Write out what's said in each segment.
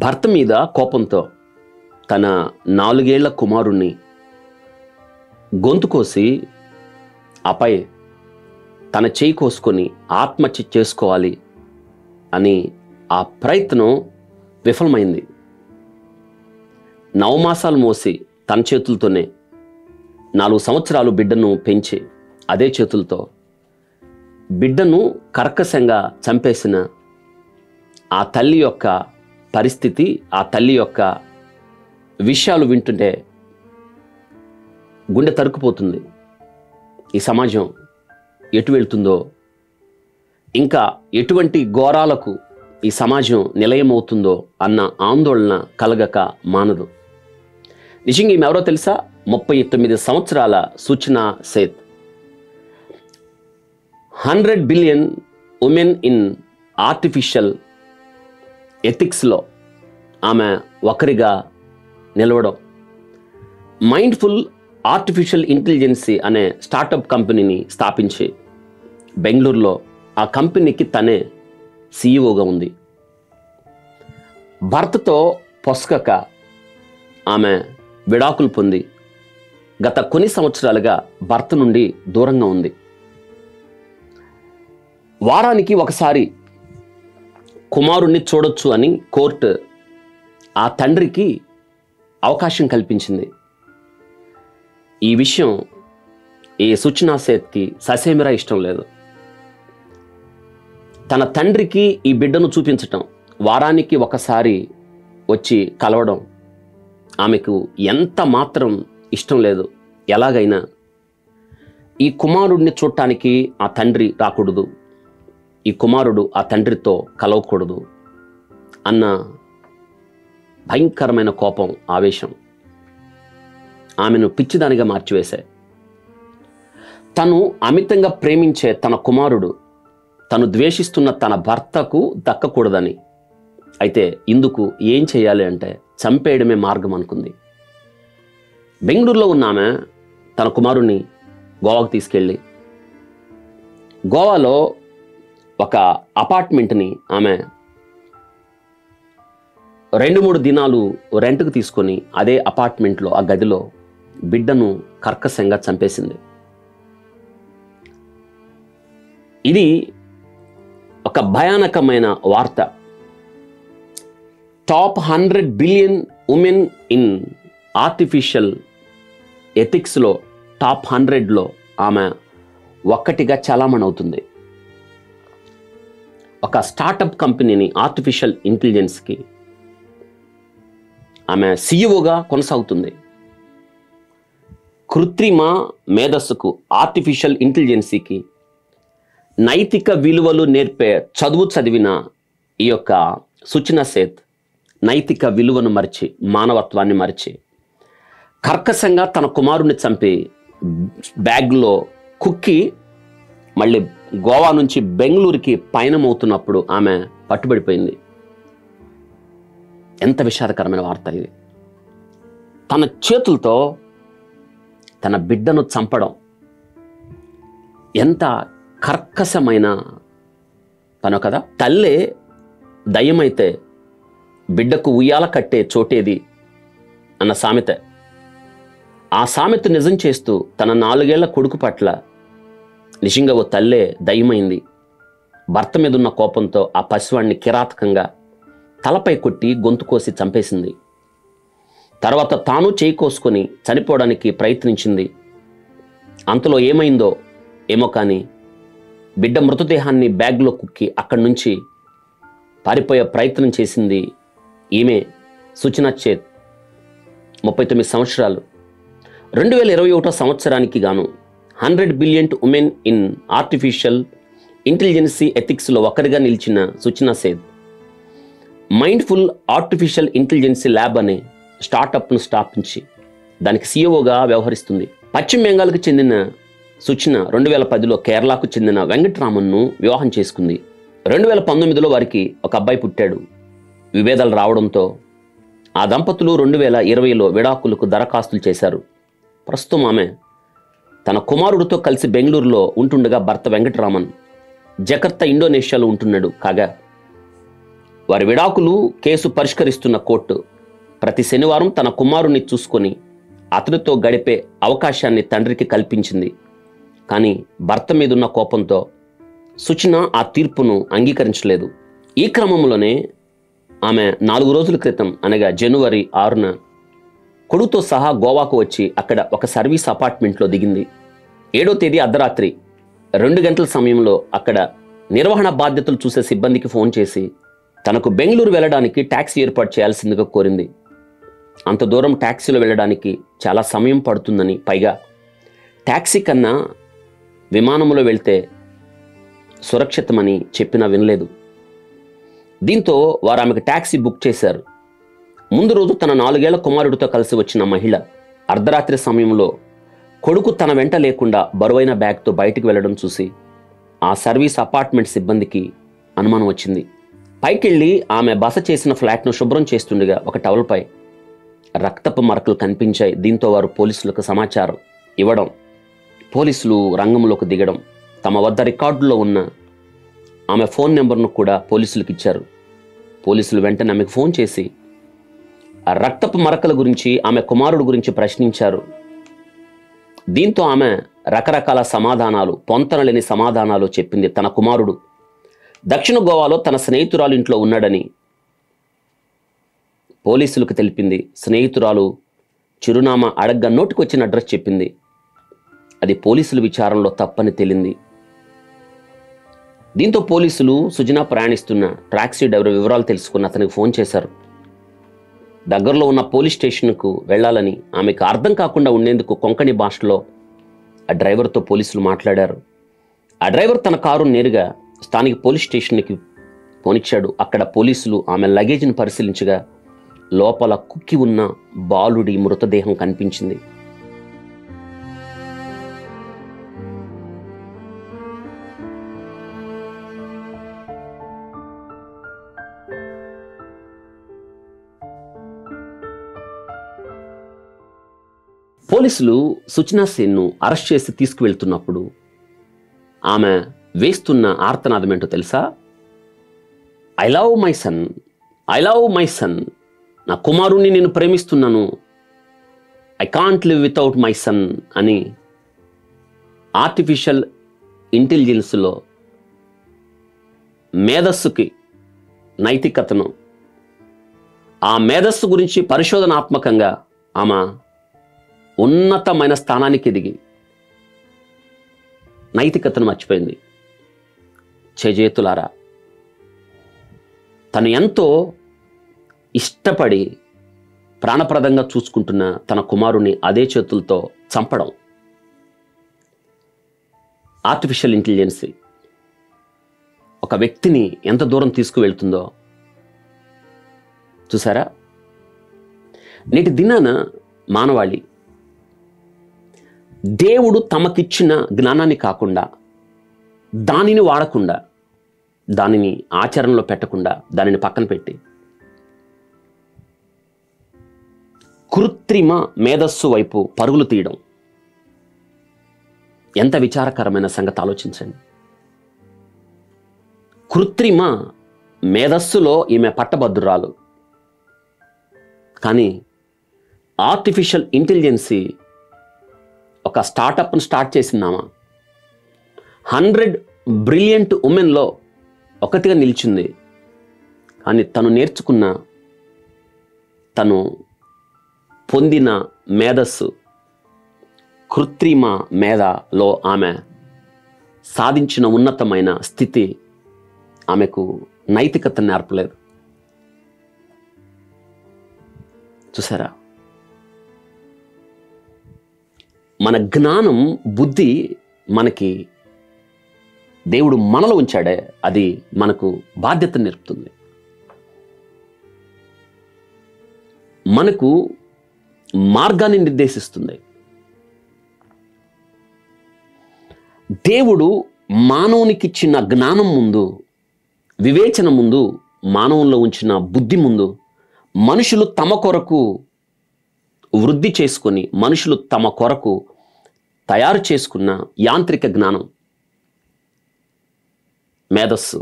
భర్త మీద కోపంతో తన 4 ఏళ్ల కుమారుణ్ణి గొంతు కోసి ఆపై తన చేయి కోసుకొని ఆత్మహత్య చేసుకోవాలి అని ఆ ప్రయత్నం విఫలమైంది. 9 మాసాలు మోసి తన చేతులతోనే 4 సంవత్సరాలు బిడ్డను పెంచి అదే చేతులతో బిడ్డను కర్కశంగా చంపేసిన ఆ తల్లి యొక్క పరిస్థితి, ఆ తల్లి యొక్క విషయాలు వింటుంటే గుండె తరుక్కుపోతుంది. ఈ సమాజం ఎటు వెళ్తుందో, ఇంకా ఎటువంటి ఘోరాలకు ఈ సమాజం నిలయమవుతుందో అన్న ఆందోళన కలగక మానదు. నిజంగా ఈమె ఎవరో తెలుసా? 39 సంవత్సరాల Suchana Seth. 100 billion women in artificial ఎథిక్స్లో ఆమె ఒకరిగా నిలవడం, మైండ్ఫుల్ ఆర్టిఫిషియల్ ఇంటెలిజెన్సీ అనే స్టార్టప్ కంపెనీని స్థాపించి బెంగళూరులో ఆ కంపెనీకి తనే సీఈఓగా ఉంది. భర్తతో పొసగక ఆమె విడాకులు పొంది గత కొన్ని సంవత్సరాలుగా భర్త నుండి దూరంగా ఉంది. వారానికి ఒకసారి కుమారుణ్ణి చూడొచ్చు అని కోర్టు ఆ తండ్రికి అవకాశం కల్పించింది. ఈ విషయం ఈ సూచనా సేత్కి ససేమిరా ఇష్టం లేదు. తన తండ్రికి ఈ బిడ్డను చూపించటం, వారానికి ఒకసారి వచ్చి కలవడం ఆమెకు ఎంత మాత్రం ఇష్టం లేదు. ఎలాగైనా ఈ కుమారుడిని చూడటానికి ఆ తండ్రి రాకూడదు, ఈ కుమారుడు ఆ తండ్రితో కలవకూడదు అన్న భయంకరమైన కోపం, ఆవేశం ఆమెను పిచ్చిదానిగా మార్చివేశాయి. తను అమితంగా ప్రేమించే తన కుమారుడు తను ద్వేషిస్తున్న తన భర్తకు దక్కకూడదని, అయితే ఇందుకు ఏం చేయాలి అంటే చంపేయడమే మార్గం అనుకుంది. బెంగళూరులో ఉన్న ఆమె తన కుమారుణ్ణి గోవాకు తీసుకెళ్ళి గోవాలో ఒక అపార్ట్మెంట్ని ఆమె 2-3 దినాలు రెంట్కు తీసుకొని అదే అపార్ట్మెంట్లో ఆ గదిలో బిడ్డను కర్కశంగా చంపేసింది. ఇది ఒక భయానకమైన వార్త. Top 100 billion women in artificial ఎథిక్స్లో టాప్ 100లో ఆమె ఒక్కటిగా చలామణి అవుతుంది. ఒక స్టార్టప్ కంపెనీని ఆర్టిఫిషియల్ ఇంటెలిజెన్స్కి ఆమె సీఈఓగా కొనసాగుతుంది. కృత్రిమ మేధస్సుకు, ఆర్టిఫిషియల్ ఇంటెలిజెన్సీకి నైతిక విలువలు నేర్పే చదువు చదివిన ఈ యొక్క సూచనా సేత్ నైతిక విలువను మరిచి, మానవత్వాన్ని మరిచి కర్కశంగా తన కుమారుణ్ణి చంపి బ్యాగ్లో కుక్కి మళ్ళీ గోవా నుంచి బెంగళూరుకి పయనమవుతున్నప్పుడు ఆమె పట్టుబడిపోయింది. ఎంత విషాదకరమైన వార్త ఇది. తన చేతులతో తన బిడ్డను చంపడం ఎంత కర్కశమైన పనో కదా. తల్లే దయ్యమైతే బిడ్డకు ఉయ్యాల కట్టే చోటేది అన్న సామెత. ఆ సామెత నిజం చేస్తూ తన 4 ఏళ్ల కొడుకు పట్ల నిజంగా ఓ తల్లే దయ్యమైంది. భర్త మీద ఉన్న కోపంతో ఆ పసివాడిని కిరాతకంగా తలపై కొట్టి గొంతు కోసి చంపేసింది. తర్వాత తాను చేయి కోసుకొని చనిపోవడానికి ప్రయత్నించింది. అంతలో ఏమైందో ఏమో కానీ బిడ్డ మృతదేహాన్ని బ్యాగ్లో కుక్కి అక్కడి నుంచి పారిపోయే ప్రయత్నం చేసింది ఈమె సూచనా సేత్. 39 సంవత్సరాలు. 2021 సంవత్సరానికి గాను 100 billion women in artificial intelligence ఎథిక్స్లో ఒకరిగా నిలిచిన Suchana Seth mindful artificial intelligence lab అనే స్టార్టప్ను స్థాపించి దానికి సీఈఓగా వ్యవహరిస్తుంది. పశ్చిమ బెంగాల్కు చెందిన సూచన 2010లో కేరళకు చెందిన వెంకటరామన్ను వివాహం చేసుకుంది. 2019లో వారికి ఒక అబ్బాయి పుట్టాడు. విభేదాలు రావడంతో ఆ దంపతులు 2020లో విడాకులకు దరఖాస్తులు చేశారు. ప్రస్తుతం ఆమె తన కుమారుడితో కలిసి బెంగళూరులో ఉంటుండగా భర్త వెంకటరామన్ జకర్తా ఇండోనేషియాలో ఉంటున్నాడు. కాగా వారి విడాకులు కేసు పరిష్కరిస్తున్న కోర్టు ప్రతి శనివారం తన కుమారుణ్ణి చూసుకొని అతనితో గడిపే అవకాశాన్ని తండ్రికి కల్పించింది. కానీ భర్త మీదున్న కోపంతో సుచన ఆ తీర్పును అంగీకరించలేదు. ఈ క్రమంలోనే ఆమె 4 రోజుల క్రితం అనగా జనవరి 6న కొడుకుతో సహా గోవాకు వచ్చి అక్కడ ఒక సర్వీస్ అపార్ట్మెంట్లో దిగింది. 7వ తేదీ అర్ధరాత్రి 2 గంటల సమయంలో అక్కడ నిర్వహణ బాధ్యతలు చూసే సిబ్బందికి ఫోన్ చేసి తనకు బెంగళూరు వెళ్ళడానికి ట్యాక్సీ ఏర్పాటు చేయాల్సిందిగా కోరింది. అంత దూరం ట్యాక్సీలో వెళ్ళడానికి చాలా సమయం పడుతుందని, పైగా ట్యాక్సీ కన్నా విమానంలో వెళ్తే సురక్షితమని చెప్పినా వినలేదు. దీంతో వారు ఆమెకు ట్యాక్సీ బుక్ చేశారు. ముందు రోజు తన 4 ఏళ్ల కుమారుడితో కలిసి వచ్చిన మహిళ అర్ధరాత్రి సమయంలో కొడుకు తన వెంట లేకుండా బరువైన బ్యాగ్తో బయటికి వెళ్ళడం చూసి ఆ సర్వీస్ అపార్ట్మెంట్ సిబ్బందికి అనుమానం వచ్చింది. పైకెళ్ళి ఆమె బస చేసిన ఫ్లాట్ను శుభ్రం చేస్తుండగా ఒక టవల్పై రక్తపు మరకలు కనిపించాయి. దీంతో వారు పోలీసులకు సమాచారం ఇవ్వడం, పోలీసులు రంగంలోకి దిగడం, తమ వద్ద రికార్డులో ఉన్న ఆమె ఫోన్ నెంబర్ను కూడా పోలీసులకు ఇచ్చారు. పోలీసులు వెంటనే ఆమెకు ఫోన్ చేసి ఆ రక్తపు మరకల గురించి, ఆమె కుమారుడు గురించి ప్రశ్నించారు. దీంతో ఆమె రకరకాల సమాధానాలు, పొంతనలేని సమాధానాలు చెప్పింది. తన కుమారుడు దక్షిణ గోవాలో తన స్నేహితురాలు ఇంట్లో ఉన్నాడని పోలీసులకు తెలిపింది. స్నేహితురాలు చిరునామా అడగ్గా నోటికొచ్చిన అడ్రస్ చెప్పింది. అది పోలీసుల విచారణలో తప్పని తేలింది. దీంతో పోలీసులు సుజన ప్రయాణిస్తున్న టాక్సీ డ్రైవర్ వివరాలు తెలుసుకుని అతనికి ఫోన్ చేశారు. దగ్గరలో ఉన్న పోలీస్ స్టేషన్కు వెళ్ళాలని ఆమెకు అర్థం కాకుండా ఉండేందుకు కొంకణి భాషలో ఆ డ్రైవర్తో పోలీసులు మాట్లాడారు. ఆ డ్రైవర్ తన కారు నేరుగా స్థానిక పోలీస్ స్టేషన్కి పోనిచ్చాడు. అక్కడ పోలీసులు ఆమె లగేజ్ని పరిశీలించగా లోపల కుక్కి ఉన్న బాలుడి మృతదేహం కనిపించింది. పోలీసులు సుచనా సేన్ను అరెస్ట్ చేసి తీసుకువెళ్తున్నప్పుడు ఆమె వేస్తున్న ఆర్తనాదం ఏంటో తెలుసా? I love my sun, I love my sun, నా కుమారుణ్ణి నేను ప్రేమిస్తున్నాను, I can't live without my son అని ఆర్టిఫిషియల్ ఇంటెలిజెన్స్లో మేధస్సుకి నైతికతను, ఆ మేధస్సు గురించి పరిశోధనాత్మకంగా ఆమె ఉన్నతమైన స్థానానికి ఎదిగి నైతికతను మర్చిపోయింది. చేజేతులారా, తను ఎంతో ఇష్టపడి ప్రాణప్రదంగా చూసుకుంటున్న తన కుమారుని అదే చేతులతో చంపడం ఆర్టిఫిషియల్ ఇంటెలిజెన్స్ ఒక వ్యక్తిని ఎంత దూరం తీసుకువెళ్తుందో చూసారా? నేటి దినాన మానవాళి దేవుడు తమకిచ్చిన జ్ఞానాన్ని కాకుండా, దానిని వాడకుండా, దానిని ఆచరణలో పెట్టకుండా, దానిని పక్కన పెట్టి కృత్రిమ మేధస్సు వైపు పరుగులు తీయడం ఎంత విచారకరమైన సంగతి ఆలోచించండి. కృత్రిమ మేధస్సులో ఈమె పట్టభద్రురాలు, కానీ ఆర్టిఫిషియల్ ఇంటెలిజెన్సీ ఒక స్టార్టప్ను స్టార్ట్ చేసిందామా 100 బ్రిలియంట్ ఉమెన్లో ఒకటిగా నిలిచింది. కానీ తను నేర్చుకున్న, తను పొందిన మేధస్సు, కృత్రిమ మేధలో ఆమె సాధించిన ఉన్నతమైన స్థితి ఆమెకు నైతికత నేర్పలేదు. చూసారా? మన జ్ఞానం, బుద్ధి మనకి దేవుడు మనలో ఉంచాడే, అది మనకు బాధ్యత నేర్పుతుంది. మనకు మార్గాన్ని నిర్దేశిస్తుంది. దేవుడు మానవునికిచ్చిన జ్ఞానం ముందు, వివేచన ముందు, మానవుల్లో ఉంచిన బుద్ధి ముందు మనుషులు తమ కొరకు వృద్ధి చేసుకొని, మనుషులు తమ కొరకు తయారు చేసుకున్న యాంత్రిక జ్ఞానం, మేధస్సు,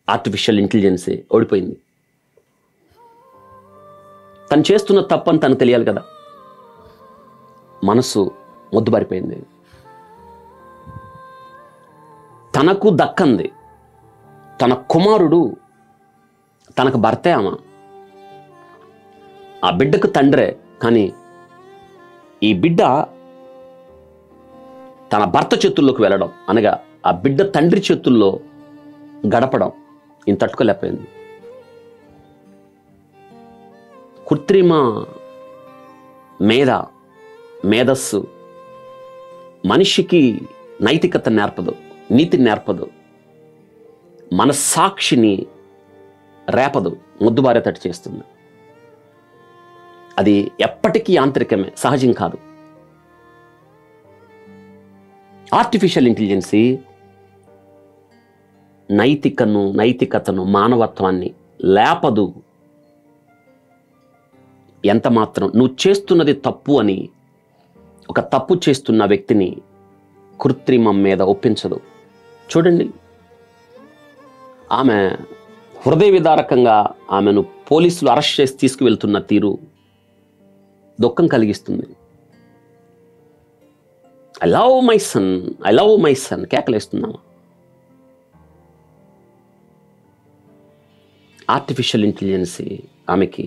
ఆర్టిఫిషియల్ ఇంటెలిజెన్సే ఓడిపోయింది. తను చేస్తున్న తప్పని తనకు తెలియాలి కదా. మనసు మొద్దుబారిపోయింది. తనకు దక్కంది, తన కుమారుడు తనకు భర్తే ఆమె, ఆ బిడ్డకు తండ్రే. కానీ ఈ బిడ్డ తన భర్త చేతుల్లోకి వెళ్ళడం, అనగా ఆ బిడ్డ తండ్రి చేతుల్లో గడపడం ఇంత తట్టుకోలేకపోయింది. కృత్రిమ మేధస్సు మనిషికి నైతికత నేర్పదు, నీతిని నేర్పదు, మనస్సాక్షిని రేపదు, ముద్దుబారేటట్టు చేస్తుంది. అది ఎప్పటికీ యాంత్రికమే, సహజం కాదు. ఆర్టిఫిషియల్ ఇంటెలిజెన్సీ నైతికతను, మానవత్వాన్ని లేపదు. ఎంత మాత్రం నువ్వు చేస్తున్నది తప్పు అని ఒక తప్పు చేస్తున్న వ్యక్తిని కృత్రిమం మీద ఒప్పించదు. చూడండి, ఆమె హృదయ విదారకంగా ఆమెను పోలీసులు అరెస్ట్ చేసి తీసుకువెళ్తున్న తీరు దుఃఖం కలిగిస్తుంది. ఐ లవ్ మై సన్ కేకలేస్తున్నామా. ఆర్టిఫిషియల్ ఇంటెలిజెన్సీ ఆమెకి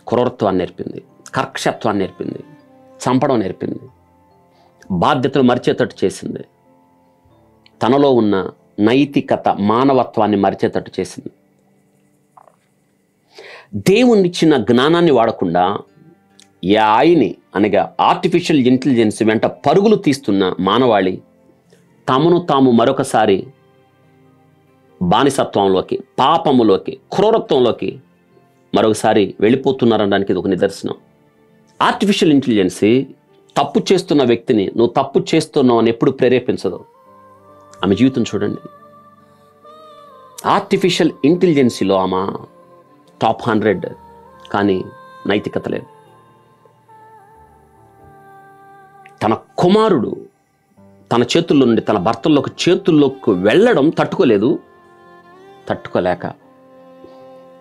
క్రూరత్వాన్ని నేర్పింది, కర్కశత్వాన్ని నేర్పింది, చంపడం నేర్పింది, బాధ్యతలు మరిచేటట్టు చేసింది, తనలో ఉన్న నైతికత, మానవత్వాన్ని మరిచేటట్టు చేసింది. దేవునిచ్చిన జ్ఞానాన్ని వాడకుండా ఏఐని అనగా ఆర్టిఫిషియల్ ఇంటెలిజెన్స్ వెంట పరుగులు తీస్తున్న మానవాళి తమను తాము మరొకసారి బానిసత్వంలోకి, పాపములోకి, క్రూరత్వంలోకి మరొకసారి వెళ్ళిపోతున్నారనడానికి ఇది ఒక నిదర్శనం. ఆర్టిఫిషియల్ ఇంటెలిజెన్సీ తప్పు చేస్తున్న వ్యక్తిని నువ్వు తప్పు చేస్తున్నావు అని ఎప్పుడు ప్రేరేపించదు. ఆమె జీవితం చూడండి. ఆర్టిఫిషియల్ ఇంటెలిజెన్సీలో ఆమె టాప్ 100, కానీ నైతికత లేదు. తన కుమారుడు తన చేతుల్లో నుండి తన చేతుల్లోకి వెళ్ళడం తట్టుకోలేక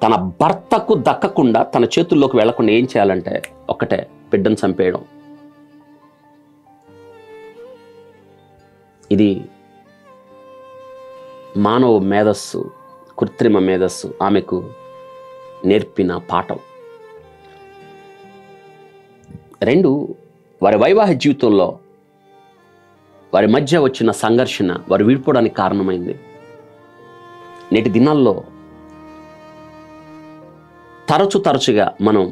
తన భర్తకు దక్కకుండా, తన చేతుల్లోకి వెళ్లకుండా ఏం చేయాలంటే ఒక్కటే, బిడ్డను చంపేయడం. ఇది మానవ మేధస్సు, కృత్రిమ మేధస్సు ఆమెకు నేర్పిన పాఠం. 2, వారి వైవాహిక జీవితంలో వారి మధ్య వచ్చిన సంఘర్షణ వారు విడిపోవడానికి కారణమైంది. నేటి దినాల్లో తరచుగా మనం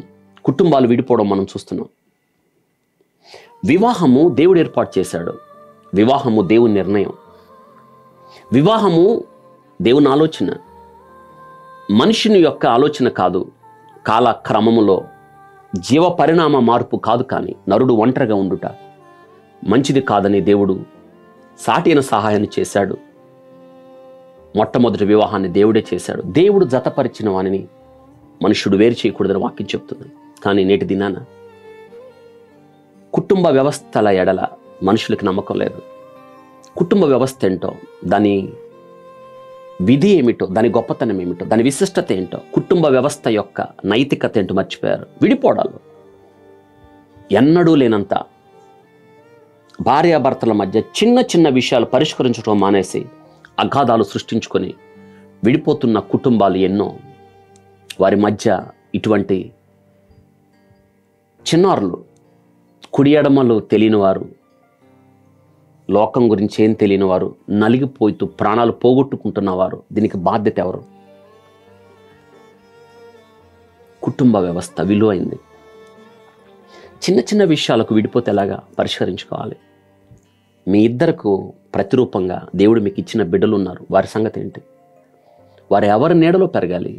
కుటుంబాలు విడిపోవడం మనం చూస్తున్నాం. వివాహము దేవుడు ఏర్పాటు చేశాడు, వివాహము దేవుని నిర్ణయం, వివాహము దేవుని ఆలోచన, మనుషుని యొక్క ఆలోచన కాదు. కాలక్రమములో జీవ పరిణామ మార్పు కాదు. కానీ నరుడు ఒంటరిగా ఉండుట మంచిది కాదని దేవుడు సాటిన సహాయాన్ని చేశాడు. మొట్టమొదటి వివాహాన్ని దేవుడే చేశాడు. దేవుడు జతపరిచిన వానిని మనుషుడు వేరు చేయకూడదని వాక్యం చెప్తుంది. కానీ నేటి దినాన కుటుంబ వ్యవస్థల ఎడల మనుషులకి నమ్మకం లేదు. కుటుంబ వ్యవస్థ ఏంటో, దాని విధి ఏమిటో, దాని గొప్పతనం ఏమిటో, దాని విశిష్టత ఏంటో, కుటుంబ వ్యవస్థ యొక్క నైతికత ఏంటో మర్చిపోయారు. విడిపోవడాలు ఎన్నడూ లేనంత భార్యాభర్తల మధ్య చిన్న విషయాలు పరిష్కరించడం మానేసి అగాధాలు సృష్టించుకొని విడిపోతున్న కుటుంబాలు ఎన్నో. వారి మధ్య ఇటువంటి చిన్నారులు, కుడి ఎడమలు తెలియని వారు, లోకం గురించి ఏం తెలియని వారు, నలిగిపోతూ ప్రాణాలు పోగొట్టుకుంటున్నవారు, దీనికి బాధ్యత ఎవరు? కుటుంబ వ్యవస్థ విలువైంది. చిన్న విషయాలకు విడిపోతే ఎలాగా పరిష్కరించుకోవాలి? మీ ఇద్దరకు ప్రతిరూపంగా దేవుడు మీకు ఇచ్చిన బిడ్డలు ఉన్నారు. వారి సంగతి ఏంటి? వారు ఎవరి నీడలో పెరగాలి?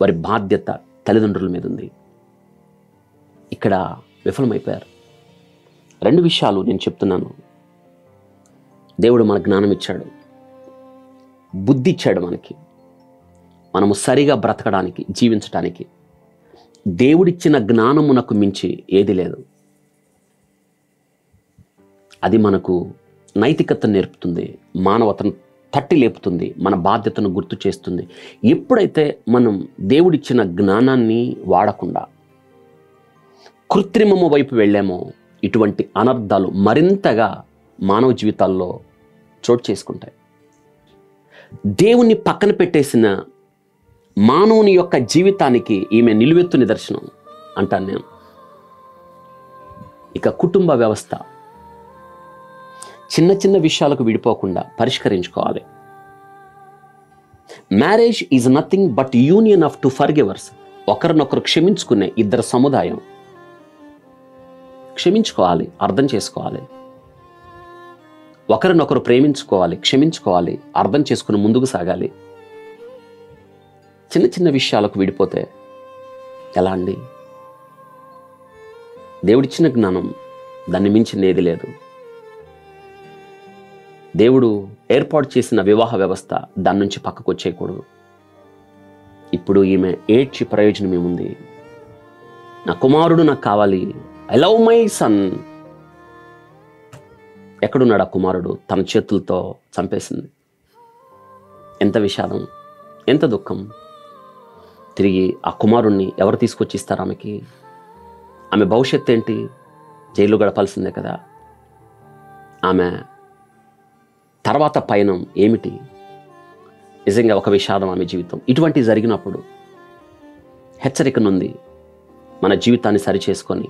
వారి బాధ్యత తల్లిదండ్రుల మీద ఉంది. ఇక్కడ విఫలమైపోయారు. 2 విషయాలు నేను చెప్తున్నాను. దేవుడు మనకు జ్ఞానం ఇచ్చాడు, బుద్ధి ఇచ్చాడు. మనము సరిగా బ్రతకడానికి, జీవించడానికి దేవుడిచ్చిన జ్ఞానమునకు మించి ఏది లేదు. అది మనకు నైతికత నేర్పుతుంది, మానవతను తట్టి లేపుతుంది, మన బాధ్యతను గుర్తు చేస్తుంది. ఎప్పుడైతే మనం దేవుడిచ్చిన జ్ఞానాన్ని వాడకుండా కృత్రిమము వైపు వెళ్ళామో ఇటువంటి అనర్థాలు మరింతగా మానవ జీవితాల్లో చోటు చేసుకుంటాయి. దేవుణ్ణి పక్కన పెట్టేసిన మానవుని యొక్క జీవితానికి ఈమె నిలువెత్తు నిదర్శనం అంటాను నేను. ఇక కుటుంబ వ్యవస్థ చిన్న చిన్న విషయాలకు విడిపోకుండా పరిష్కరించుకోవాలి. Marriage is nothing but union of two forgivers. ఒకరినొకరు క్షమించుకునే ఇద్దరు సముదాయం. క్షమించుకోవాలి, అర్థం చేసుకోవాలి, ఒకరినొకరు ప్రేమించుకోవాలి, క్షమించుకోవాలి, అర్థం చేసుకుని ముందుకు సాగాలి. చిన్న చిన్న విషయాలకు విడిపోతే ఎలా అండి? దేవుడిచ్చిన జ్ఞానం దాన్ని మించింది ఏది లేదు. దేవుడు ఏర్పాటు చేసిన వివాహ వ్యవస్థ దాని నుంచి పక్కకు వచ్చేయకూడదు. ఇప్పుడు ఈమె ఏడ్చి ప్రయోజనం ఏముంది? నా కుమారుడు నాకు కావాలి, ఐ లవ్ మై సన్. ఎక్కడున్నాడు ఆ కుమారుడు? తన చేతులతో చంపేసింది. ఎంత విషాదం, ఎంత దుఃఖం. తిరిగి ఆ కుమారుణ్ణి ఎవరు తీసుకొచ్చి ఇస్తారు ఆమెకి? ఆమె భవిష్యత్తు ఏంటి? జైలు గడపాల్సిందే కదా. ఆమె తర్వాత పయనం ఏమిటి? నిజంగా ఒక విషాదం ఆమె జీవితం. ఇటువంటి జరిగినప్పుడు హెచ్చరిక నుండి మన జీవితాన్ని సరిచేసుకొని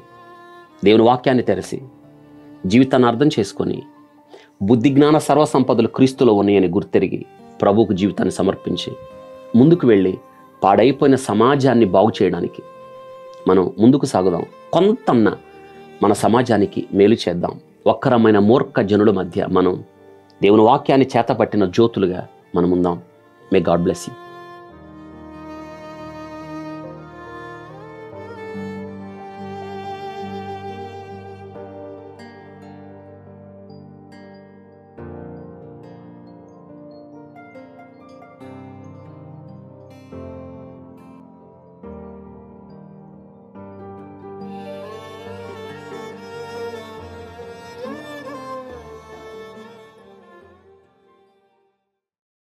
దేవుని వాక్యాన్ని తెరసి జీవితాన్ని అర్థం చేసుకొని బుద్ధి జ్ఞాన సర్వసంపదలు క్రీస్తులో ఉన్నాయని గుర్తెరిగి ప్రభువుకు జీవితాన్ని సమర్పించి ముందుకు వెళ్ళి పాడైపోయిన సమాజాన్ని బాగు చేయడానికి మనం ముందుకు సాగుదాం. కొంతన్న మన సమాజానికి మేలు చేద్దాం. ఒక్కరమైన మూర్ఖ జనుల మధ్య మనం దేవుని వాక్యాన్ని చేతపట్టిన జ్యోతులుగా మనం ఉందాం. May God bless you.